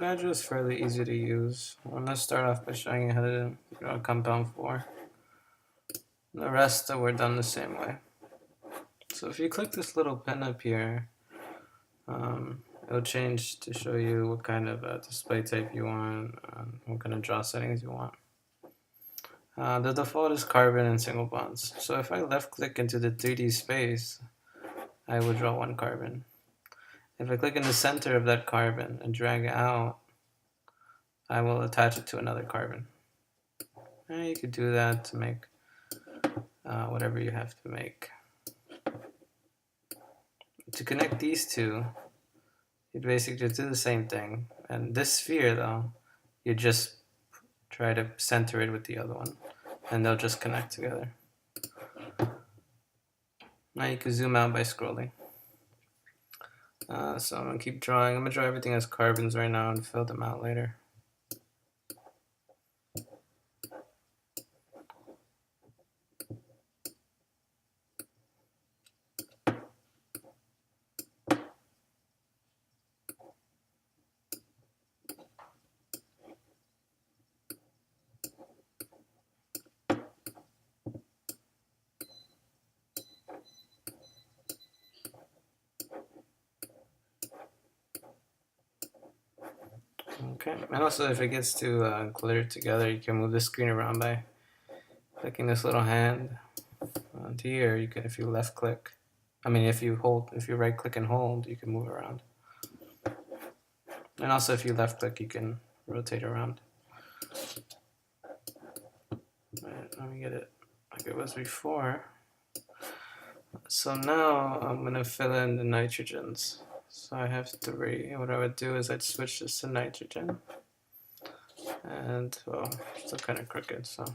Avogadro is fairly easy to use. Let's start off by showing you how to draw compound 4. The rest we're done the same way. So if you click this little pen up here, it'll change to show you what kind of display type you want, what kind of draw settings you want. The default is carbon and single bonds. So if I left click into the 3D space, I will draw one carbon. If I click in the center of that carbon and drag it out, I will attach it to another carbon. And you could do that to make whatever you have to make. To connect these two, you basically just do the same thing. And this sphere, though, you just try to center it with the other one, and they'll just connect together. Now you can zoom out by scrolling. So I'm going to keep drawing. I'm going to draw everything as carbons right now and fill them out later. Okay, and also if it gets too cluttered together, you can move the screen around by clicking this little hand onto here. You can, if you left click, if you right click and hold, you can move around. And also if you left click, you can rotate around. Right, let me get it like it was before. So now I'm gonna fill in the nitrogens. So I have 3. What I would do is I'd switch this to nitrogen. And, well, still kind of crooked, so.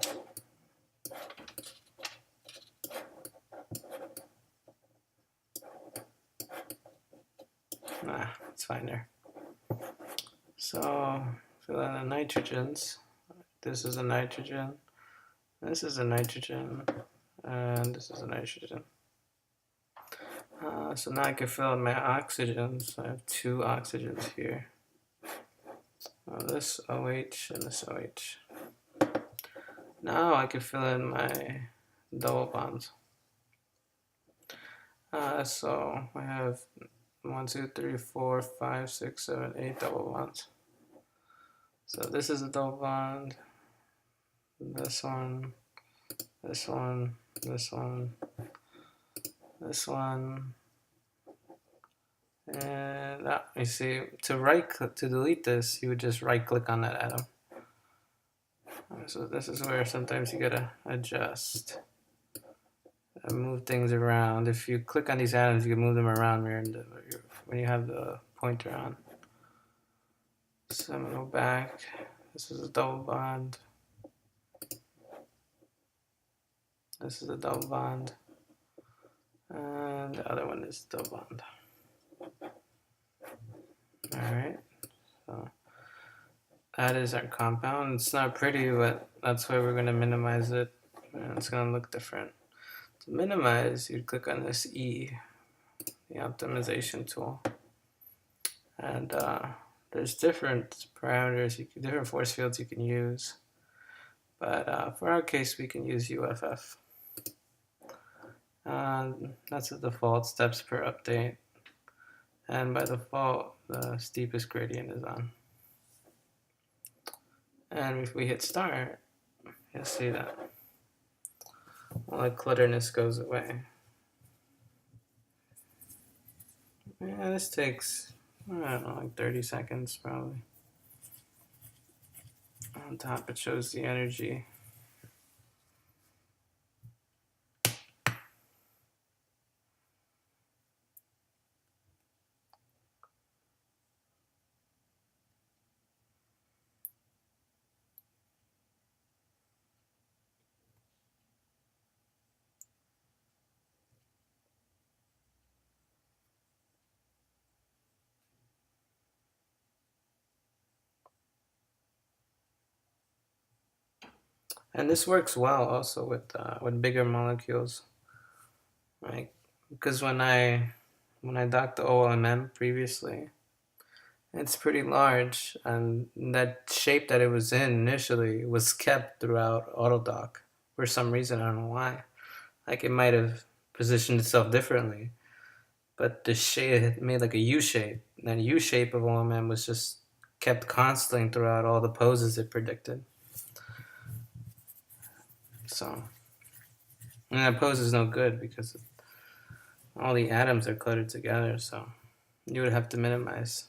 Nah, it's fine there. So, fill in the nitrogens. This is a nitrogen. This is a nitrogen. And this is a nitrogen. So now I can fill in my oxygens. I have 2 oxygens here. This OH and this OH. Now I can fill in my double bonds. So I have 1, 2, 3, 4, 5, 6, 7, 8 double bonds. So this is a double bond. This one, this one, this one, this one. And you see, to delete this, you would just right click on that atom. So this is where sometimes you gotta adjust and move things around. If you click on these atoms, you can move them around when you have the pointer on. So I'm gonna go back. This is a double bond. This is a double bond. And the other one is double bond. Alright, so that is our compound. It's not pretty, but that's why we're going to minimize it. And it's going to look different. To minimize, you'd click on this E, the optimization tool. And there's different parameters, different force fields you can use. But for our case, we can use UFF. That's the default steps per update. And by default, the steepest gradient is on. And if we hit start, you'll see that all the clutterness goes away. Yeah, this takes, I don't know, like 30 seconds probably. On top it shows the energy. And this works well also with bigger molecules, right? Because when I docked the OMM previously, It's pretty large, and that shape that it was in initially was kept throughout Autodoc for some reason. I don't know why. Like it might have positioned itself differently, but the shape it made like a U shape. And that U shape of a woman was just kept constantly throughout all the poses it predicted. So, and that pose is no good because all the atoms are cluttered together. So, you would have to minimize.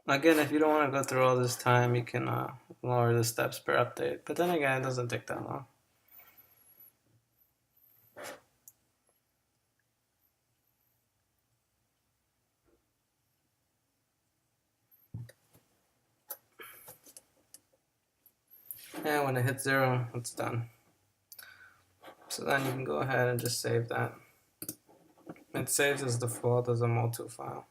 Again, if you don't want to go through all this time, you can lower the steps per update. But then again, it doesn't take that long. And when it hits 0, it's done. So then you can go ahead and just save that. It saves as default as a multi file.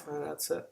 And that's it.